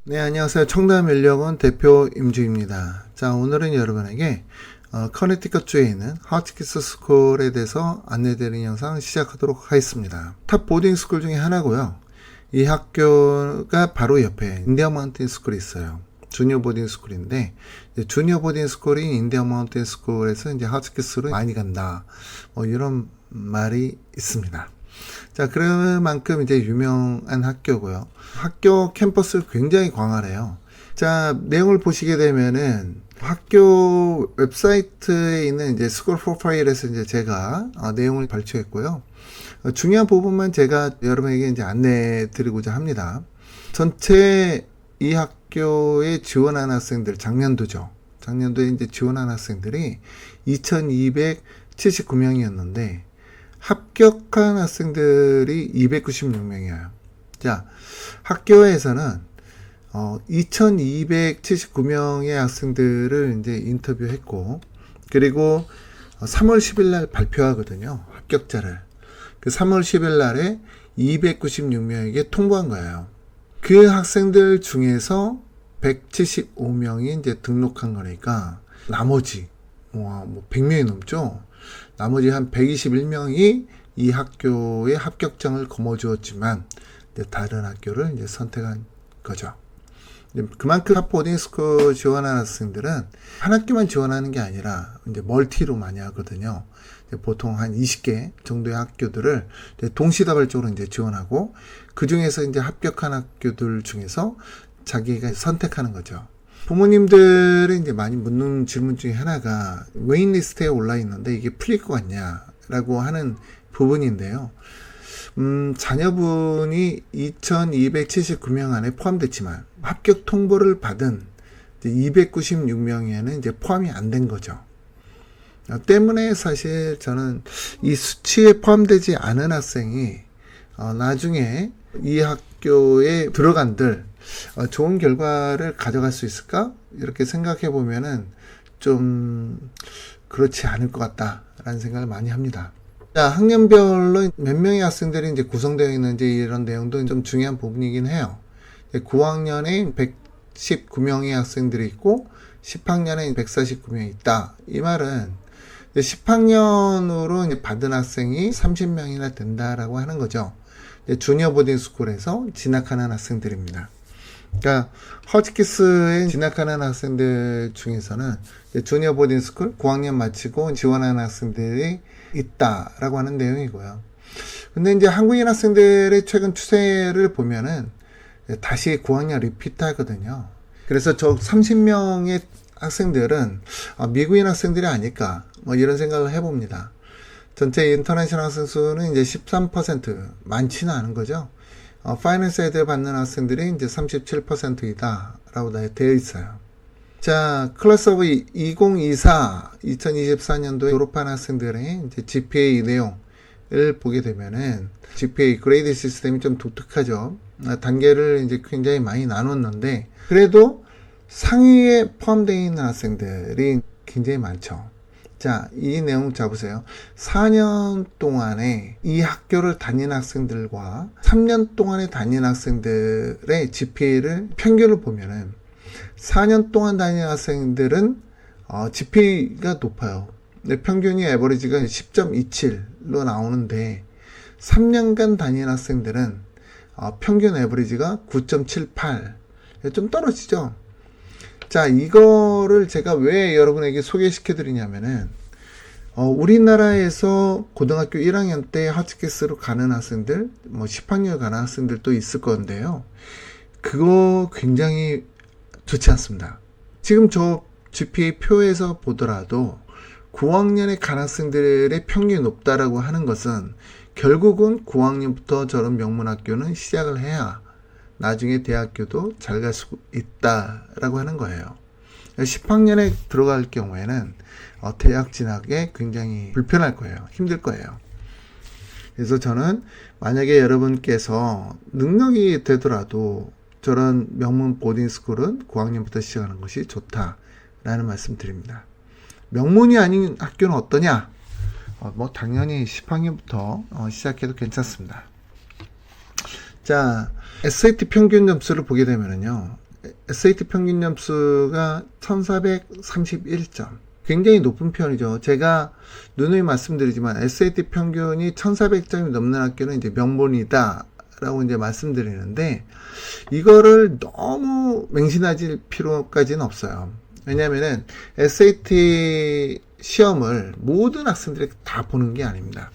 네, 안녕하세요. 청담인력원 대표 임주입니다. 자, 오늘은 여러분에게 커네티컷주에 있는 하츠키스 스쿨에 대해서 안내드리는 영상 시작하도록 하겠습니다. 탑 보딩 스쿨 중에 하나고요. 이 학교가 바로 옆에 인디언 마운틴 스쿨이 있어요. 주니어 보딩 스쿨인데, 주니어 보딩 스쿨인 인디언 마운틴 스쿨에서 이제 하츠키스로 많이 간다. 이런 말이 있습니다. 자, 그만큼 이제 유명한 학교고요. 학교 캠퍼스 굉장히 광활해요. 자, 내용을 보시게 되면은 학교 웹사이트에 있는 이제 스쿨 프로파일에서 이제 제가 내용을 발췌했고요. 중요한 부분만 제가 여러분에게 이제 안내 드리고자 합니다. 전체 이 학교에 지원한 학생들, 작년도죠. 작년도에 이제 지원한 학생들이 2279명이었는데, 합격한 학생들이 296명이에요. 자, 학교에서는 2279명의 학생들을 이제 인터뷰했고, 그리고 3월 10일 날 발표하거든요. 합격자를. 그 3월 10일 날에 296명에게 통보한 거예요. 그 학생들 중에서 175명이 이제 등록한 거니까 나머지 100명이 넘죠. 나머지 한 121명이 이 학교의 합격장을 거머쥐었지만 다른 학교를 이제 선택한 거죠. 그만큼 탑 보딩 스쿨 지원하는 학생들은 한 학교만 지원하는 게 아니라 이제 멀티로 많이 하거든요. 보통 한 20개 정도의 학교들을 동시다발적으로 이제 지원하고, 그 중에서 이제 합격한 학교들 중에서 자기가 선택하는 거죠. 부모님들이 이제 많이 묻는 질문 중에 하나가 웨이팅리스트에 올라 있는데 이게 풀릴 것 같냐라고 하는 부분인데요. 자녀분이 2279명 안에 포함됐지만 합격 통보를 받은 296명에는 이제 포함이 안 된 거죠. 때문에 사실 저는 이 수치에 포함되지 않은 학생이 나중에 이 학교에 들어간들 좋은 결과를 가져갈 수 있을까? 이렇게 생각해 보면은 좀 그렇지 않을 것 같다라는 생각을 많이 합니다. 자, 학년별로 몇 명의 학생들이 이제 구성되어 있는지 이런 내용도 좀 중요한 부분이긴 해요. 9학년에 119명의 학생들이 있고 10학년에 149명이 있다. 이 말은 10학년으로 이제 받은 학생이 30명이나 된다라고 하는 거죠. 주니어 보딩 스쿨에서 진학하는 학생들입니다. 그러니까 허치키스에 진학하는 학생들 중에서는 주니어 보딩 스쿨 9학년 마치고 지원하는 학생들이 있다라고 하는 내용이고요. 근데 이제 한국인 학생들의 최근 추세를 보면은 다시 9학년 리피트 하거든요. 그래서 저 30명의 학생들은 미국인 학생들이 아닐까 이런 생각을 해봅니다. 전체 인터내셔널 학생 수는 이제 13%, 많지는 않은 거죠. 파이낸스 에드 받는 학생들이 이제 37%이다 라고 되어 있어요. 자, 클래스 오브 2024, 2024년도에 졸업한 학생들의 이제 GPA 내용을 보게 되면은 GPA 그레이드 시스템이 좀 독특하죠. 단계를 이제 굉장히 많이 나눴는데, 그래도 상위에 포함되어 있는 학생들이 굉장히 많죠. 자, 이 내용 잡으세요. 4년 동안에 이 학교를 다닌 학생들과 3년 동안에 다닌 학생들의 GPA를 평균을 보면은 4년 동안 다닌 학생들은 GPA가 높아요. 근데 평균이 에버리지가 10.27로 나오는데 3년간 다닌 학생들은 평균 에버리지가 9.78. 좀 떨어지죠. 자, 이거를 제가 왜 여러분에게 소개시켜 드리냐면은 우리나라에서 고등학교 1학년 때 하츠키스로 가는 학생들, 10학년 가는 학생들도 있을 건데요. 그거 굉장히 좋지 않습니다. 지금 저 GPA 표에서 보더라도 9학년에 간 학생들의 평균이 높다라고 하는 것은 결국은 9학년부터 저런 명문학교는 시작을 해야 나중에 대학교도 잘 갈 수 있다라고 하는 거예요. 10학년에 들어갈 경우에는 대학 진학에 굉장히 불편할 거예요. 힘들 거예요. 그래서 저는 만약에 여러분께서 능력이 되더라도 저런 명문 보딩스쿨은 9학년부터 시작하는 것이 좋다라는 말씀 드립니다. 명문이 아닌 학교는 어떠냐? 당연히 10학년부터 시작해도 괜찮습니다. 자, SAT 평균 점수를 보게 되면요. SAT 평균 점수가 1431점. 굉장히 높은 편이죠. 제가 누누이 말씀드리지만 SAT 평균이 1400점이 넘는 학교는 이제 명문이다 라고 이제 말씀드리는데, 이거를 너무 맹신하실 필요까지는 없어요. 왜냐면은 SAT 시험을 모든 학생들이 다 보는 게 아닙니다.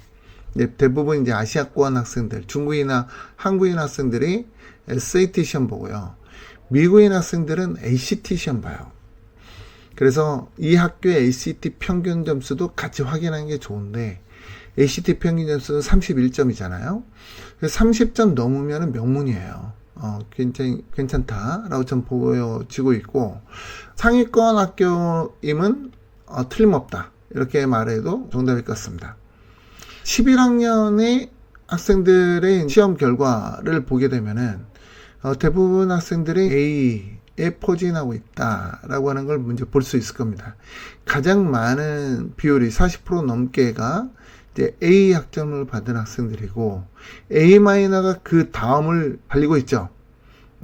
대부분 이제 아시아권 학생들, 중국이나 한국인 학생들이 SAT 시험 보고요. 미국인 학생들은 ACT 시험 봐요. 그래서 이 학교의 ACT 평균 점수도 같이 확인하는 게 좋은데, ACT 평균 점수는 31점이잖아요. 30점 넘으면 명문이에요. 괜찮다라고 좀 보여지고 있고, 상위권 학교임은 틀림없다, 이렇게 말해도 정답일 것 같습니다. 11학년의 학생들의 시험 결과를 보게 되면은 대부분 학생들이 A에 포진하고 있다라고 하는 걸 먼저 볼 수 있을 겁니다. 가장 많은 비율이 40% 넘게가 이제 A 학점을 받은 학생들이고, A-가 그 다음을 달리고 있죠.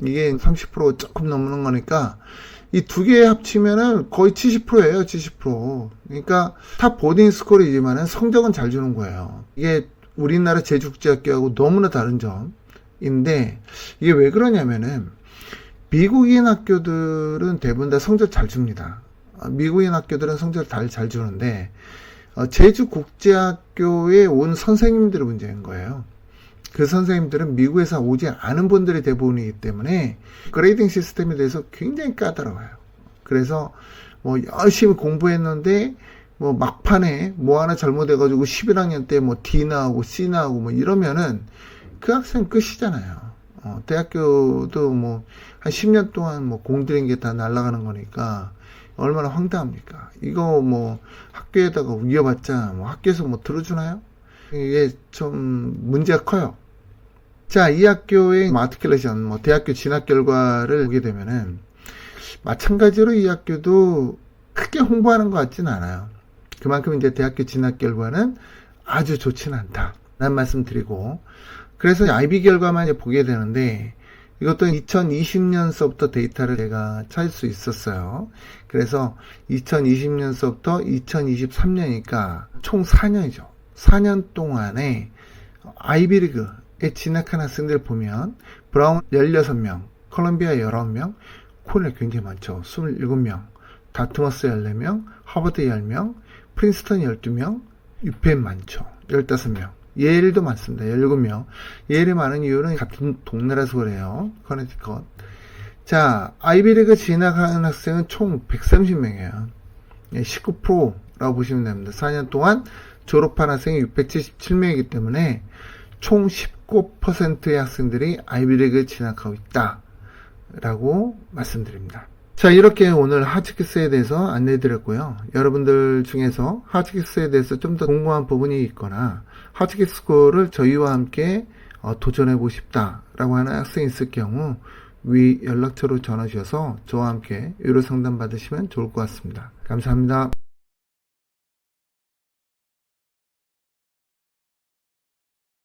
이게 30% 조금 넘는 거니까 이 두 개 합치면은 거의 70%예요. 70%. 그러니까 탑 보딩 스쿨이지만은 성적은 잘 주는 거예요. 이게 우리나라 제주국제학교하고 너무나 다른 점인데, 이게 왜 그러냐면은 미국인 학교들은 대부분 다 성적 잘 줍니다. 미국인 학교들은 성적 잘 주는데 제주국제학교에 온 선생님들의 문제인 거예요. 그 선생님들은 미국에서 오지 않은 분들이 대부분이기 때문에 그레이딩 시스템에 대해서 굉장히 까다로워요. 그래서 뭐 열심히 공부했는데 뭐 막판에 뭐 하나 잘못해가지고 11학년 때 뭐 D 나오고 C 나오고 뭐 이러면은 그 학생 끝이잖아요. 대학교도 뭐 한 10년 동안 뭐 공들인 게 다 날아가는 거니까 얼마나 황당합니까? 이거 뭐 학교에다가 우겨봤자 뭐 학교에서 뭐 들어주나요? 이게 좀 문제가 커요. 자, 이 학교의 마트리큘레이션, 뭐 대학교 진학 결과를 보게 되면은 마찬가지로 이 학교도 크게 홍보하는 것 같지는 않아요. 그만큼 이제 대학교 진학 결과는 아주 좋지는 않다 라는 말씀 드리고, 그래서 IB 결과만 이제 보게 되는데, 이것도 2020년서부터 데이터를 제가 찾을 수 있었어요. 그래서 2020년서부터 2023년이니까 총 4년이죠. 4년 동안에 아이비리그에 진학한 학생들 보면 브라운 16명, 컬럼비아 19명, 코넬 굉장히 많죠. 27명, 다트머스 14명, 하버드 10명, 프린스턴 12명, UPenn 많죠. 15명. 예일도 많습니다. 17명. 예일이 많은 이유는 같은 동네라서 그래요. 커네티컷. 자, 아이비리그 진학하는 학생은 총 130명이에요. 19%라고 보시면 됩니다. 4년 동안 졸업한 학생이 677명이기 때문에 총 19%의 학생들이 아이비리그에 진학하고 있다 라고 말씀드립니다. 자, 이렇게 오늘 하치키스에 대해서 안내해 드렸고요. 여러분들 중에서 하치키스에 대해서 좀 더 궁금한 부분이 있거나 하치키스 스쿨을 저희와 함께 도전해보고 싶다라고 하는 학생이 있을 경우 위 연락처로 전화 주셔서 저와 함께 유료 상담 받으시면 좋을 것 같습니다. 감사합니다.